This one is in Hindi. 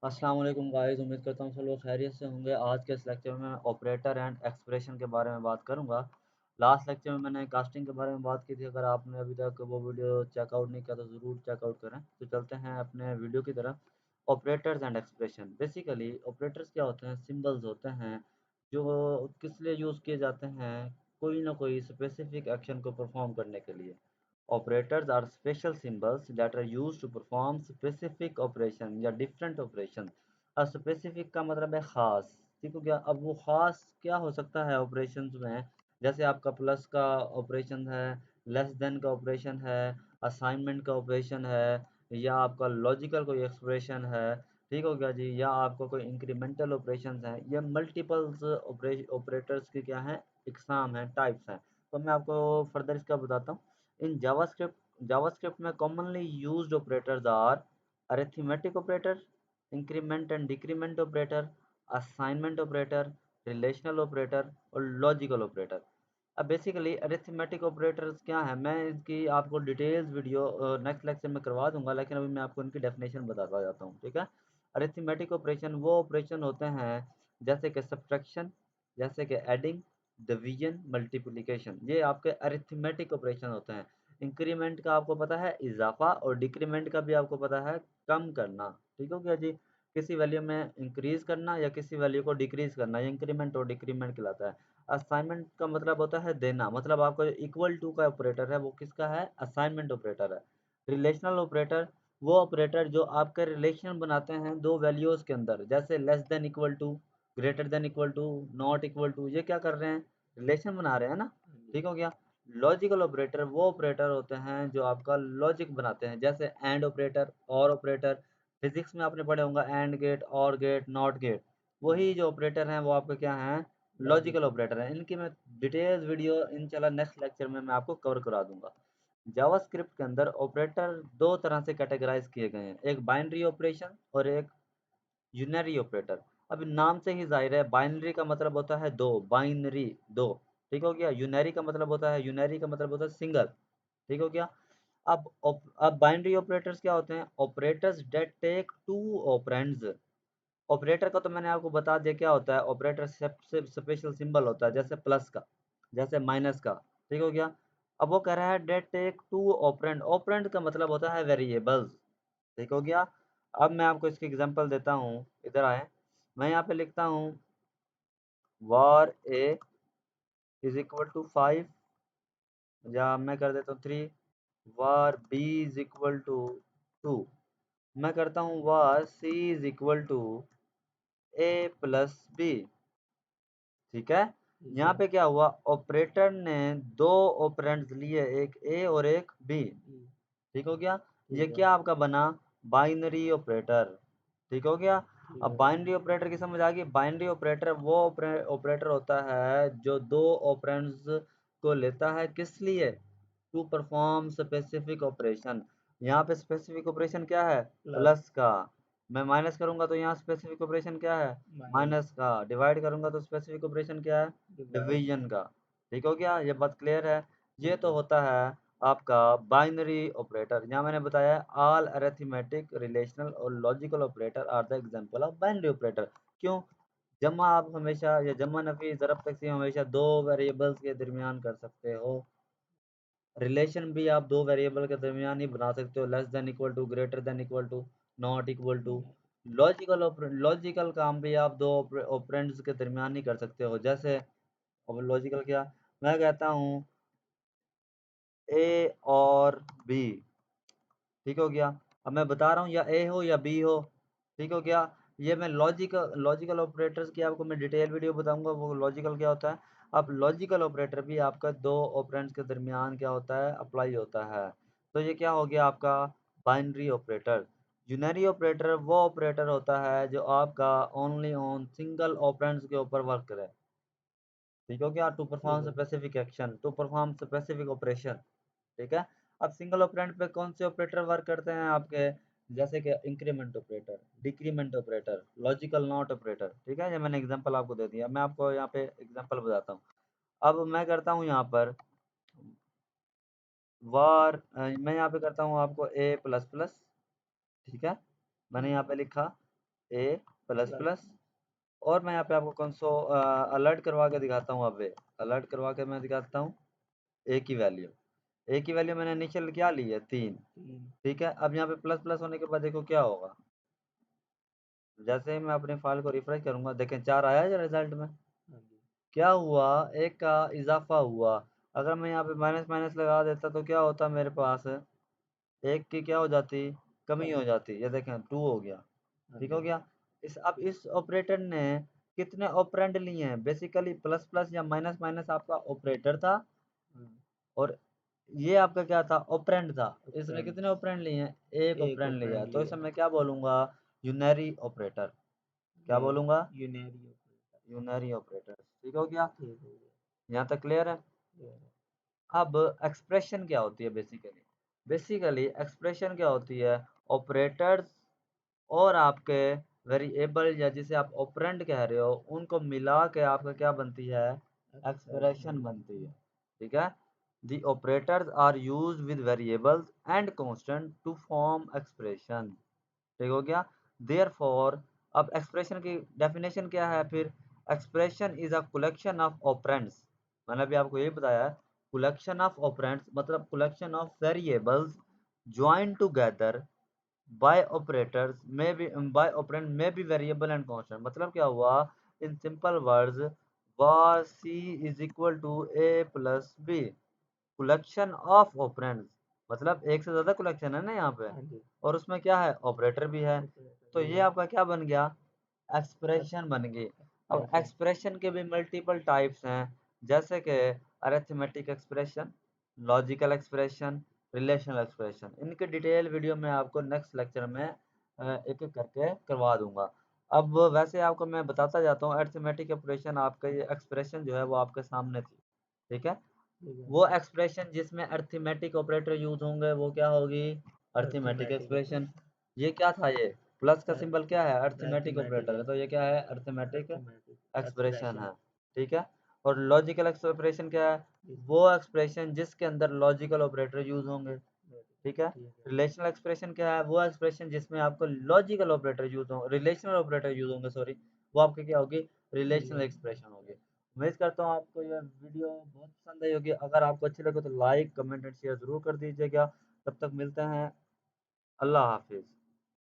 अस्सलाम वालेकुम गाइस, उम्मीद करता हूँ सब लोग खैरियत से होंगे। आज के इस लेक्चर में मैं ऑपरेटर एंड एक्सप्रेशन के बारे में बात करूँगा। लास्ट लेक्चर में मैंने कास्टिंग के बारे में बात की थी। अगर आपने अभी तक वो वीडियो चेकआउट नहीं किया तो ज़रूर चेकआउट करें। तो चलते हैं अपने वीडियो की तरफ। Operators and expression, basically operators क्या होते हैं? सिंबल्स होते हैं जो किस लिए यूज़ किए जाते हैं, कोई ना कोई स्पेसिफिक एक्शन को परफॉर्म करने के लिए। Operators are special symbols that are used to perform specific operation या different operation। अब specific का मतलब है खास, ठीक हो गया। अब वो खास क्या हो सकता है ऑपरेशंस में? जैसे आपका प्लस का ऑपरेशन है, लेस देन का ऑपरेशन है, असाइनमेंट का ऑपरेशन है, या आपका लॉजिकल कोई एक्सप्रेशन है, ठीक हो गया जी, या आपका कोई इंक्रीमेंटल ऑपरेशन है। ये मल्टीपल्स ऑपरेटर्स की क्या है, इकसाम है, टाइप्स हैं। तो मैं आपको फर्दर इसका बताता हूँ। In JavaScript में commonly used operators are arithmetic operator, increment and decrement operator, assignment operator, relational operator और logical operator। अब बेसिकली अरिथमेटिक ऑपरेटर्स क्या है, मैं इसकी आपको डिटेल्स वीडियो नेक्स्ट लेक्चर में करवा दूंगा, लेकिन अभी मैं आपको इनकी डेफिनेशन बताता जाता हूँ, ठीक है। अरिथमेटिक ऑपरेशन वो ऑपरेशन होते हैं जैसे कि सब्ट्रैक्शन, जैसे कि एडिंग, डिवीजन, मल्टीप्लिकेशन, ये आपके अरिथमेटिक ऑपरेशन होते हैं। इंक्रीमेंट का आपको पता है इजाफा, और डिक्रीमेंट का भी आपको पता है कम करना, ठीक हो गया जी। किसी वैल्यू में इंक्रीज करना या किसी वैल्यू को डिक्रीज करना, ये इंक्रीमेंट और डिक्रीमेंट कहलाता है। असाइनमेंट का मतलब होता है देना, मतलब आपका जो इक्वल टू का ऑपरेटर है वो किसका है, असाइनमेंट ऑपरेटर है। रिलेशनल ऑपरेटर वो ऑपरेटर जो आपके रिलेशन बनाते हैं दो वैल्यूज के अंदर, जैसे less than equal to, greater than equal to, not equal to, ये क्या कर रहे हैं, रिलेशन बना रहे हैं ना, ठीक हो गया। लॉजिकल ऑपरेटर वो ऑपरेटर होते हैं जो आपका लॉजिक बनाते हैं, जैसे एंड ऑपरेटर, और ऑपरेटर। फिजिक्स में आपने पढ़े होंगे एंड गेट, और गेट, नॉट गेट। वही जो ऑपरेटर हैं वो आपके क्या हैं, लॉजिकल ऑपरेटर हैं। इनकी मैं डिटेल्स वीडियो इंशाल्लाह नेक्स्ट लेक्चर में मैं आपको कवर करा दूंगा। जावास्क्रिप्ट के अंदर ऑपरेटर दो तरह से कैटेगराइज किए गए हैं, एक बाइनरी ऑपरेशन और एक यूनरी ऑपरेटर। अब नाम से ही जाहिर है, बाइनरी का मतलब होता है दो, बाइनरी दो, ठीक हो गया। यूनरी का मतलब होता है, यूनरी का मतलब होता है सिंगल, ठीक हो गया। अब बाइनरी ऑपरेटर्स क्या होते हैं, operators that take two operands. Operator का तो मैंने आपको बता दिया क्या होता है, ऑपरेटर सबसे स्पेशल सिंबल होता है, जैसे प्लस का, जैसे माइनस का, ठीक हो गया। अब वो कह रहा है that take two operand, operand का मतलब होता है वेरिएबल्स, ठीक हो गया। अब मैं आपको इसकी एग्जांपल देता हूँ, इधर आए। मैं यहाँ पे लिखता हूँ var a is equal to 5, या मैं कर देता हूँ 3। var b is equal to 2। मैं करता हूँ var c is equal to a plus B, ठीक है। यहाँ पे क्या हुआ, ऑपरेटर ने दो ऑपरेंड्स लिए, एक ए और एक बी, ठीक हो गया। ये क्या आपका बना, बाइनरी ऑपरेटर, ठीक हो गया। अब बाइनरी ऑपरेटर की समझ आ गई। बाइनरी ऑपरेटर वो ऑपरेटर होता है जो दो ऑपरेंड्स को लेता है, किस लिए, टू परफॉर्म स्पेसिफिक ऑपरेशन। यहाँ पे स्पेसिफिक ऑपरेशन क्या है, प्लस का। मैं माइनस करूंगा तो यहाँ स्पेसिफिक ऑपरेशन क्या है, माइनस का। डिवाइड करूंगा तो स्पेसिफिक ऑपरेशन क्या है, डिवीजन का, ठीक हो गया। ये बात क्लियर है। ये तो होता है आपका बाइनरी ऑपरेटर। यहाँ मैंने बताया ऑल अरिथमेटिक, रिलेशनल और logical operator are the example of binary operator. क्यों, जमा आप हमेशा, या जमा नफी, ज़रब तकसीम हमेशा दो वेरिएबल्स के दरमियान कर सकते हो। रिलेशन भी आप दो वेरिएबल के दरमियान ही बना सकते हो, less than equal to, greater than equal to, not equal to. Logical काम भी आप दो ऑपरेंड्स के दरमियान ही कर सकते हो, जैसे अब लॉजिकल क्या, मैं कहता हूँ ए और बी, ठीक हो गया। अब मैं बता रहा हूँ या ए हो या बी हो, ठीक हो गया। ये मैं लॉजिकल ऑपरेटर्स की आपको मैं डिटेल वीडियो बताऊंगा, वो लॉजिकल क्या होता है। अब लॉजिकल ऑपरेटर भी आपका दो ऑपरेंड्स के दरमियान क्या होता है, अप्लाई होता है। तो ये क्या हो गया आपका बाइनरी ऑपरेटर। यूनरी ऑपरेटर वो ऑपरेटर होता है जो आपका ओनली ऑन सिंगल ऑपरेंड्स के ऊपर वर्क करे, ठीक हो गया, to perform specific action, to perform specific operation, ठीक है। अब सिंगल ऑपरेंड पे कौन से ऑपरेटर वर्क करते हैं आपके, जैसे कि increment operator, decrement operator, logical not operator, ठीक है। ये मैंने एग्जांपल आपको दे दिया, मैं आपको यहाँ पे एग्जांपल बताता हूँ। अब मैं करता हूँ यहाँ पर मैं यहाँ पे करता हूँ आपको ए प्लस प्लस, ठीक है। मैंने यहाँ पे लिखा ए प्लस प्लस, और मैं यहाँ पे आपको अलर्ट करवा के दिखाता हूँ। अब अलर्ट करवा के मैं दिखाता हूँ ए की वैल्यू। ए की वैल्यू मैंने इनिशियल क्या ली है 3, ठीक है। अब यहाँ पे प्लस प्लस होने के बाद देखो क्या होगा, जैसे ही मैं अपनी फाइल को रिफ्रेश करूंगा देखें 4 आया है रिजल्ट में। क्या हुआ, एक का इजाफा हुआ। अगर मैं यहाँ पे माइनस माइनस लगा देता तो क्या होता, मेरे पास एक की क्या हो जाती, कमी हो जाती। ये देखें 2 हो गया, ठीक हो गया। अब इस ऑपरेटर ने कितने ऑपरेंड लिए हैं, बेसिकली प्लस प्लस या माइनस माइनस आपका ऑपरेटर था, और ये आपका क्या था, ऑपरेंड था। इसने कितने ऑपरेंड लिए हैं, एक ऑपरेंड लिया। तो इसे मैं क्या बोलूंगा, यूनरी ऑपरेटर। क्या बोलूंगा, यूनरी ऑपरेटर। ठीक हो गया, यहाँ तक क्लियर है। अब एक्सप्रेशन क्या होती है, बेसिकली एक्सप्रेशन क्या होती है, ऑपरेटर्स और आपके वेरिएबल या जिसे आप ऑपरेंड कह रहे हो उनको मिला के आपका क्या बनती है, एक्सप्रेशन बनती है, ठीक है। The operators are used with variables and constant to form expression। ठीक हो गया। Therefore, अब एक्सप्रेशन की डेफिनेशन क्या है फिर, expression is a collection of operands. मैंने अभी आपको यही बताया, कलेक्शन ऑफ ऑपरेंड्स मतलब collection of variables join together by operators में भी, बाय ऑपरेंड में भी वेरिएबल एंड कांस्टेंट। मतलब क्या हुआ, in simple words, var c is equal to a plus B, collection of operands मतलब एक से ज्यादा कलेक्शन है ना यहाँ पे, और उसमें क्या है, ऑपरेटर भी है। तो ये आपका क्या बन गया, एक्सप्रेशन बन गई। अब एक्सप्रेशन के भी मल्टीपल टाइप्स हैं, जैसे कि arithmetic expression, logical expression, relational expression. इनके डिटेल वीडियो में आपको नेक्स्ट लेक्चर में एक एक करके करवा दूंगा। अब वैसे आपको मैं बताता जाता हूँ, अरिथमेटिक ऑपरेशन आपका ये एक्सप्रेशन जो है वो आपके सामने थी, ठीक है। वो एक्सप्रेशन जिसमें अरिथमेटिक ऑपरेटर यूज होंगे वो क्या होगी, अरिथमेटिक एक्सप्रेशन। ये क्या था, ये प्लस का सिंबल क्या है, अरिथमेटिक ऑपरेटर है, तो ये क्या है, अरिथमेटिक एक्सप्रेशन है, ठीक है। और लॉजिकल एक्सप्रेशन क्या है, वो एक्सप्रेशन जिसके अंदर लॉजिकल ऑपरेटर यूज होंगे, ठीक है। रिलेशनल एक्सप्रेशन क्या है, वो एक्सप्रेशन जिसमें आपको लॉजिकल ऑपरेटर यूज हो, रिलेशनल ऑपरेटर यूज होंगे, सॉरी, वो आपकी क्या होगी, रिलेशनल एक्सप्रेशन होगी। उम्मीद करता हूँ आपको यह वीडियो बहुत पसंद आई होगी। अगर आपको अच्छी लगे तो लाइक कमेंट एंड शेयर जरूर कर दीजिएगा। तब तक मिलते हैं, अल्लाह हाफिज।